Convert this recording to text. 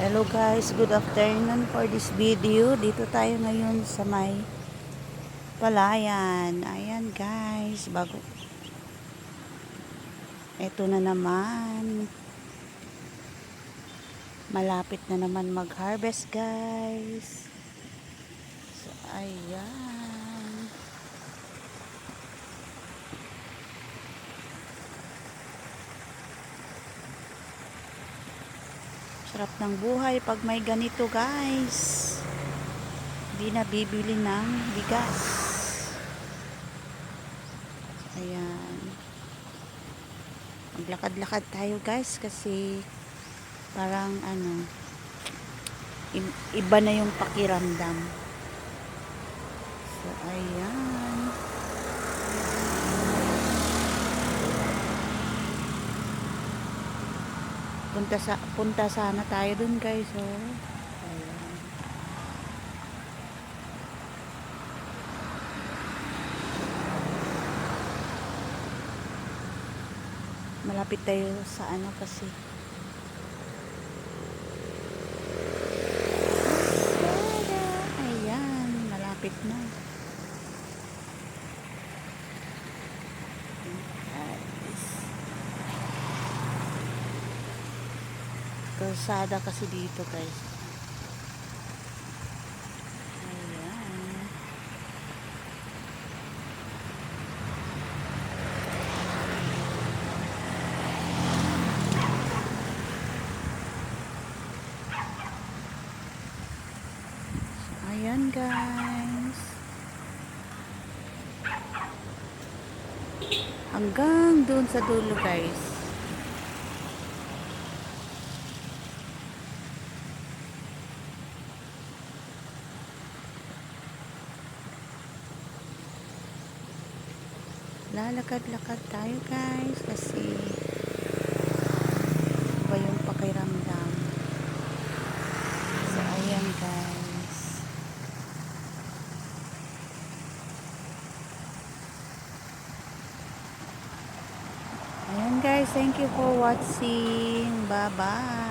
Hello guys, good afternoon for this video. Dito tayo ngayon sa may palayan. Ayan guys, bago. Ito na naman. Malapit na naman mag-harvest guys. So, ayan. Sarap ng buhay pag may ganito guys. Hindi na bibili ng bigas. Ayan. Maglakad-lakad tayo guys kasi parang iba na yung pakiramdam. So ayan. Punta sana tayo dun guys, oh. Ayan. Malapit tayo sa kasi ayan, malapit na. Kalsada kasi dito guys. Ayan. Ayan guys. Hanggang doon sa dulo guys. Lalakad-lakad tayo guys kasi iba yung pakiramdam. So ayan guys. Ayan guys, thank you for watching. Bye bye.